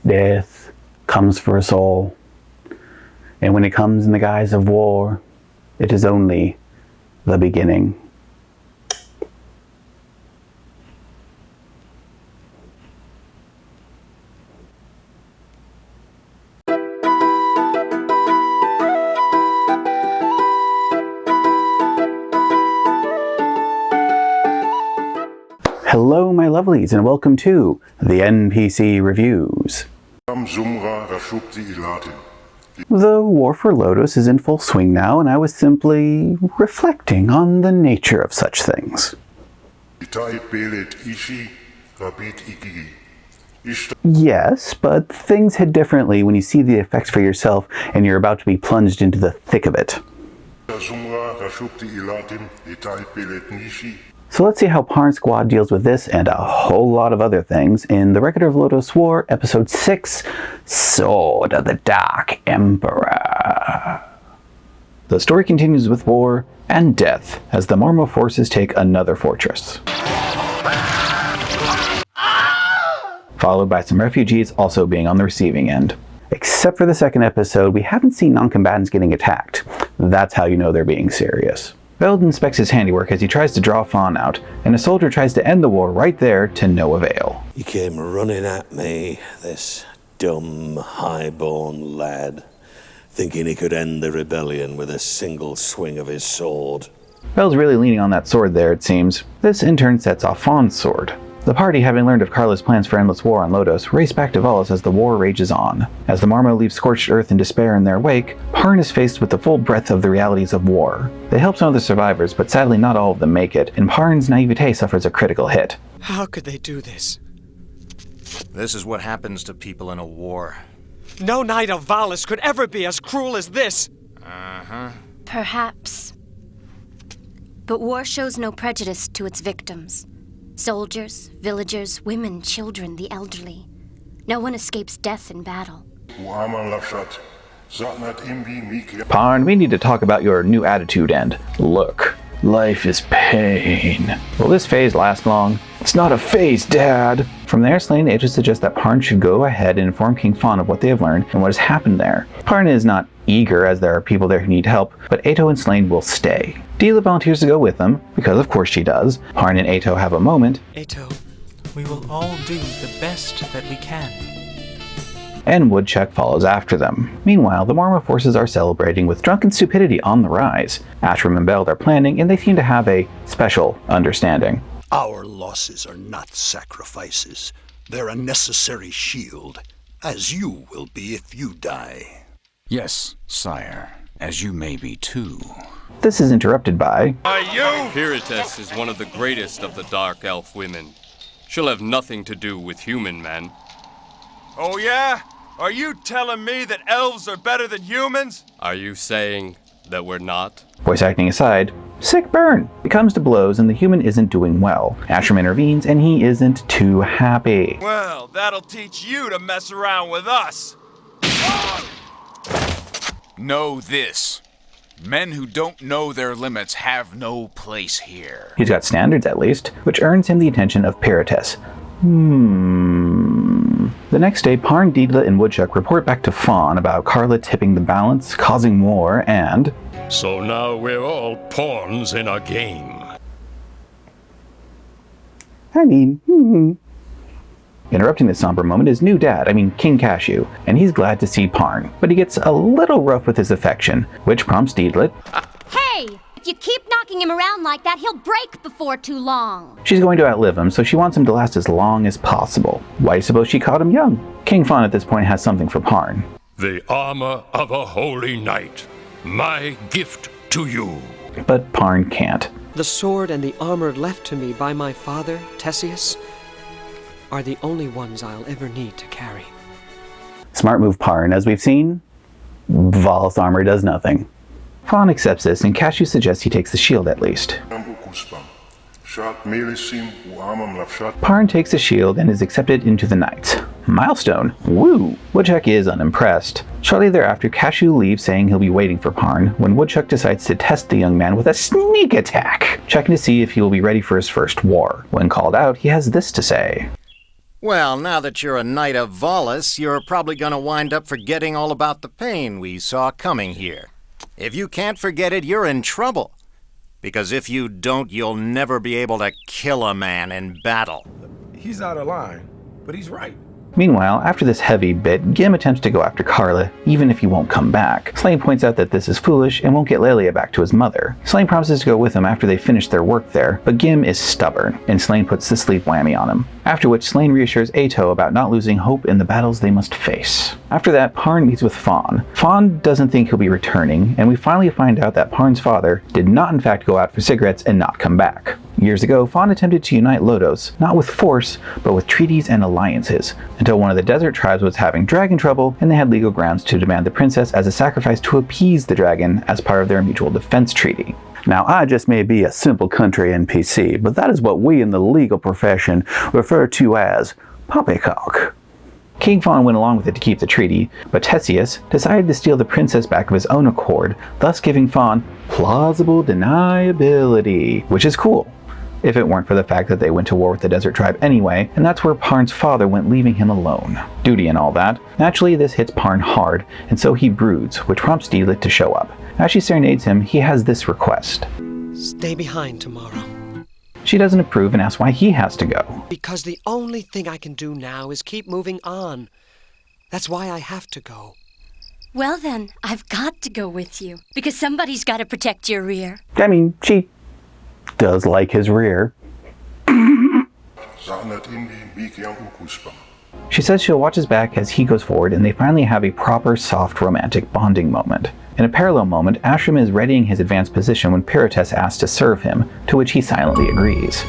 Death comes for us all. And when it comes in the guise of war, it is only the beginning. Hello, my lovelies, and welcome to the NPC Reviews. The war for Lodoss is in full swing now, and I was simply reflecting on the nature of such things. Yes, but things hit differently when you see the effects for yourself and you're about to be plunged into the thick of it. So let's see how Parn Squad deals with this and a whole lot of other things in The Record of Lodoss War, Episode 6, Sword of the Dark Emperor. The story continues with war and death as the Marmo forces take another fortress, followed by some refugees also being on the receiving end. Except for the second episode, we haven't seen non-combatants getting attacked. That's how you know they're being serious. Veld inspects his handiwork as he tries to draw Fawn out, and a soldier tries to end the war right there to no avail. He came running at me, this dumb, high-born lad, thinking he could end the rebellion with a single swing of his sword. Veld's really leaning on that sword there, it seems. This in turn sets off Fawn's sword. The party, having learned of Carla's plans for endless war on Lodoss, race back to Lodoss as the war rages on. As the Marmo leave scorched earth in despair in their wake, Parn is faced with the full breadth of the realities of war. They help some of the survivors, but sadly not all of them make it, and Parn's naivete suffers a critical hit. How could they do this? This is what happens to people in a war. No knight of Valis could ever be as cruel as this! Perhaps. But war shows no prejudice to its victims. Soldiers, villagers, women, children, the elderly. No one escapes death in battle. Parn, we need to talk about your new attitude and look. Life is pain. Will this phase last long? It's not a phase, Dad! From there, Slain Aegis suggests that Parn should go ahead and inform King Fawn of what they have learned and what has happened there. Parn is not eager, as there are people there who need help, but Ato and Slain will stay. Deela volunteers to go with them, because of course she does. Parn and Ato have a moment. Ato, we will all do the best that we can. And Woodchuck follows after them. Meanwhile, the Marmo forces are celebrating with drunken stupidity on the rise. Ashram and Beld are planning, and they seem to have a special understanding. Our losses are not sacrifices. They're a necessary shield, as you will be if you die. Yes, sire, as you may be too. This is interrupted by... Pirites is one of the greatest of the Dark Elf women. She'll have nothing to do with human men. Oh yeah? Are you telling me that elves are better than humans? Are you saying that we're not? Voice acting aside, sick burn! It comes to blows and the human isn't doing well. Ashram intervenes and he isn't too happy. Well, that'll teach you to mess around with us. Know this. Men who don't know their limits have no place here. He's got standards at least, which earns him the attention of Pirites. The next day, Parn, Deela, and Woodchuck report back to Fawn about Carla tipping the balance, causing war, and... So now we're all pawns in a game. Interrupting this somber moment is new dad, King Cashew, and he's glad to see Parn, but he gets a little rough with his affection, which prompts Deedlit. Hey! If you keep knocking him around like that, he'll break before too long. She's going to outlive him, so she wants him to last as long as possible. Why do you suppose she caught him young? King Fawn at this point has something for Parn. The armor of a holy knight. My gift to you. But Parn can't. The sword and the armor left to me by my father, Theseus, are the only ones I'll ever need to carry. Smart move, Parn. As we've seen, Val's armor does nothing. Fawn accepts this, and Cashew suggests he takes the shield at least. Parn takes the shield and is accepted into the Knights. Milestone! Woo! Woodchuck is unimpressed. Shortly thereafter, Cashew leaves saying he'll be waiting for Parn, when Woodchuck decides to test the young man with a sneak attack, checking to see if he will be ready for his first war. When called out, he has this to say. Well, now that you're a knight of Volus, you're probably gonna wind up forgetting all about the pain we saw coming here. If you can't forget it, you're in trouble. Because if you don't, you'll never be able to kill a man in battle. He's out of line, but he's right. Meanwhile, after this heavy bit, Gim attempts to go after Carla, even if he won't come back. Slane points out that this is foolish and won't get Lelia back to his mother. Slane promises to go with him after they finish their work there, but Gim is stubborn, and Slane puts the sleep whammy on him. After which, Slane reassures Ato about not losing hope in the battles they must face. After that, Parn meets with Fawn. Fawn doesn't think he'll be returning, and we finally find out that Parn's father did not in fact go out for cigarettes and not come back. Years ago, Fawn attempted to unite Lodoss, not with force, but with treaties and alliances, until one of the desert tribes was having dragon trouble, and they had legal grounds to demand the princess as a sacrifice to appease the dragon as part of their mutual defense treaty. Now, I just may be a simple country NPC, but that is what we in the legal profession refer to as poppycock. King Fawn went along with it to keep the treaty, but Theseus decided to steal the princess back of his own accord, thus giving Fawn plausible deniability, which is cool, if it weren't for the fact that they went to war with the desert tribe anyway, and that's where Parn's father went, leaving him alone. Duty and all that. Naturally, this hits Parn hard, and so he broods, which prompts Deedlit to show up. As she serenades him, he has this request. Stay behind tomorrow. She doesn't approve and asks why he has to go. Because the only thing I can do now is keep moving on. That's why I have to go. Well then, I've got to go with you, because somebody's got to protect your rear. I mean, she does like his rear. She says she'll watch his back as he goes forward, and they finally have a proper soft romantic bonding moment. In a parallel moment, Ashram is readying his advanced position when Perites asks to serve him, to which he silently agrees.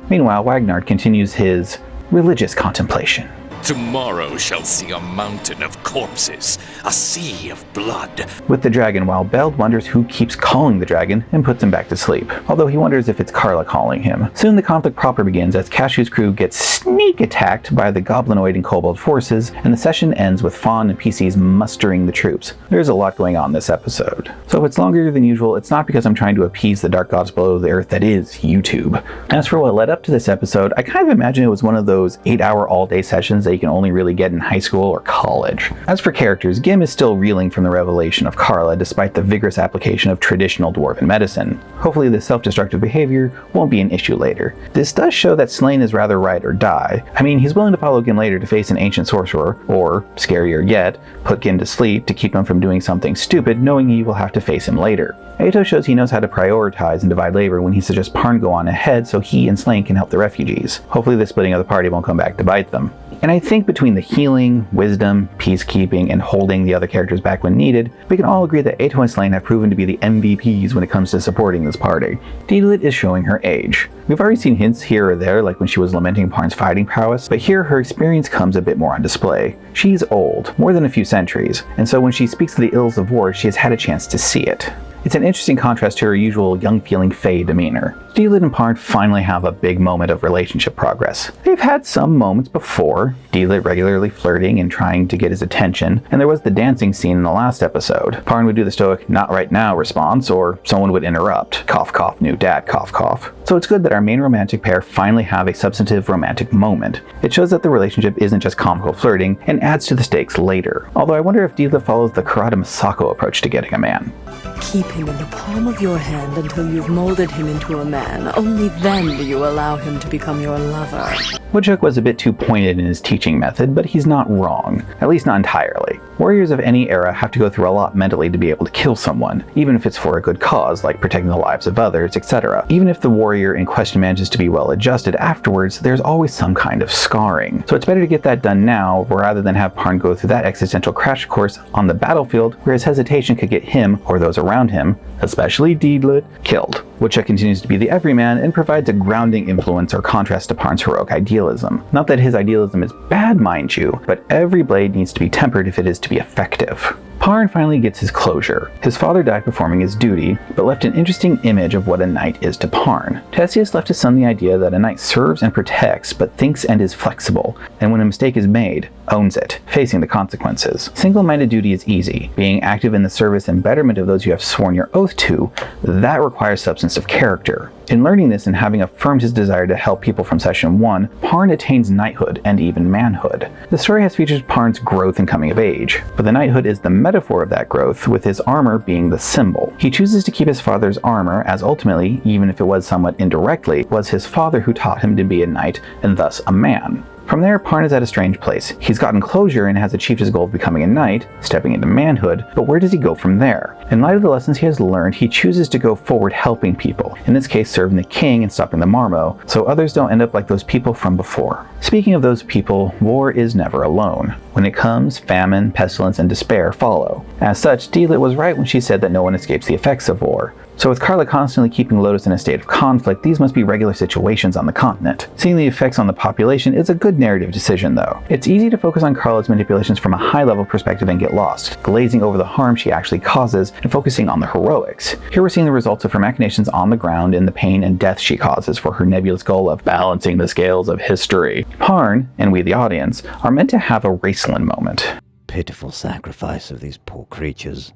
Meanwhile, Wagnard continues his religious contemplation. Tomorrow shall see a mountain of corpses, a sea of blood. With the dragon, while Beld wonders who keeps calling the dragon and puts him back to sleep, although he wonders if it's Carla calling him. Soon the conflict proper begins as Cashew's crew gets sneak attacked by the goblinoid and kobold forces, and the session ends with Fawn and PCs mustering the troops. There's a lot going on this episode. So if it's longer than usual, it's not because I'm trying to appease the dark gods below the earth that is YouTube. As for what led up to this episode, I kind of imagine it was one of those 8-hour all-day sessions that you can only really get in high school or college. As for characters, Gim is still reeling from the revelation of Carla despite the vigorous application of traditional dwarven medicine. Hopefully this self-destructive behavior won't be an issue later. This does show that Slane is rather ride or die. I mean, he's willing to follow Gim later to face an ancient sorcerer, or, scarier yet, put Gim to sleep to keep him from doing something stupid knowing he will have to face him later. Ato shows he knows how to prioritize and divide labor when he suggests Parn go on ahead so he and Slane can help the refugees. Hopefully the splitting of the party won't come back to bite them. And I think between the healing, wisdom, peacekeeping, and holding the other characters back when needed, we can all agree that Ato and Slane have proven to be the MVPs when it comes to supporting this party. Deedlit is showing her age. We've already seen hints here or there, like when she was lamenting Parn's fighting prowess, but here her experience comes a bit more on display. She's old, more than a few centuries, and so when she speaks of the ills of war, she has had a chance to see it. It's an interesting contrast to her usual young-feeling Fae demeanor. Deedlit and Parn finally have a big moment of relationship progress. They've had some moments before, Deedlit regularly flirting and trying to get his attention, and there was the dancing scene in the last episode. Parn would do the stoic "not right now" response, or someone would interrupt, cough cough new dad cough cough. So it's good that our main romantic pair finally have a substantive romantic moment. It shows that the relationship isn't just comical flirting, and adds to the stakes later. Although I wonder if Deedlit follows the Karada Masako approach to getting a man. Keep him in the palm of your hand until you've molded him into a man. Only then do you allow him to become your lover. Woodchuck was a bit too pointed in his teaching method, but he's not wrong. At least not entirely. Warriors of any era have to go through a lot mentally to be able to kill someone, even if it's for a good cause, like protecting the lives of others, etc. Even if the warrior in question manages to be well adjusted afterwards, there's always some kind of scarring. So it's better to get that done now, rather than have Parn go through that existential crash course on the battlefield, where his hesitation could get him, or those around him, especially Deedlit, killed. Woodchuck continues to be the everyman and provides a grounding influence or contrast to Parn's heroic idealism. Not that his idealism is bad, mind you, but every blade needs to be tempered if it is to be effective. Parn finally gets his closure. His father died performing his duty, but left an interesting image of what a knight is to Parn. Theseus left his son the idea that a knight serves and protects, but thinks and is flexible, and when a mistake is made, owns it, facing the consequences. Single-minded duty is easy. Being active in the service and betterment of those you have sworn your oath to, that requires substance of character. In learning this and having affirmed his desire to help people from Session 1, Parn attains knighthood and even manhood. The story has featured Parn's growth and coming of age, but the knighthood is the metaphor of that growth, with his armor being the symbol. He chooses to keep his father's armor, as ultimately, even if it was somewhat indirectly, was his father who taught him to be a knight and thus a man. From there, Parn is at a strange place. He's gotten closure and has achieved his goal of becoming a knight, stepping into manhood, but where does he go from there? In light of the lessons he has learned, he chooses to go forward helping people, in this case serving the king and stopping the Marmo, so others don't end up like those people from before. Speaking of those people, war is never alone. When it comes, famine, pestilence, and despair follow. As such, Delit was right when she said that no one escapes the effects of war. So with Carla constantly keeping Lodoss in a state of conflict, these must be regular situations on the continent. Seeing the effects on the population is a good narrative decision though. It's easy to focus on Carla's manipulations from a high-level perspective and get lost, glazing over the harm she actually causes and focusing on the heroics. Here we're seeing the results of her machinations on the ground and the pain and death she causes for her nebulous goal of balancing the scales of history. Parn, and we the audience, are meant to have a Raceland moment. Pitiful sacrifice of these poor creatures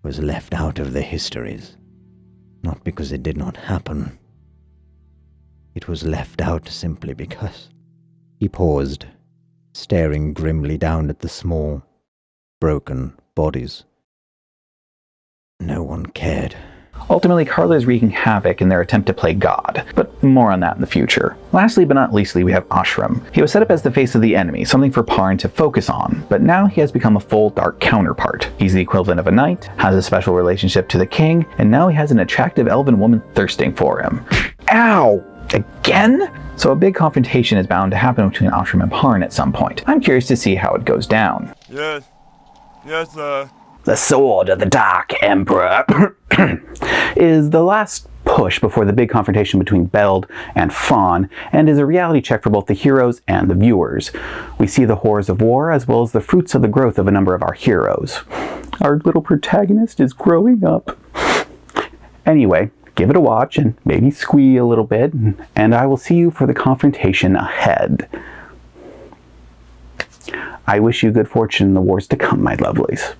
was left out of the histories. Not because it did not happen. It was left out simply because. He paused, staring grimly down at the small, broken bodies. No one cared. Ultimately, Carla is wreaking havoc in their attempt to play God, but more on that in the future. Lastly but not leastly, we have Ashram. He was set up as the face of the enemy, something for Parn to focus on, but now he has become a full dark counterpart. He's the equivalent of a knight, has a special relationship to the king, and now he has an attractive elven woman thirsting for him. Ow! Again? So a big confrontation is bound to happen between Ashram and Parn at some point. I'm curious to see how it goes down. Yes, The Sword of the Dark Emperor is the last push before the big confrontation between Beld and Fawn, and is a reality check for both the heroes and the viewers. We see the horrors of war as well as the fruits of the growth of a number of our heroes. Our little protagonist is growing up. Anyway, give it a watch and maybe squee a little bit, and I will see you for the confrontation ahead. I wish you good fortune in the wars to come, my lovelies.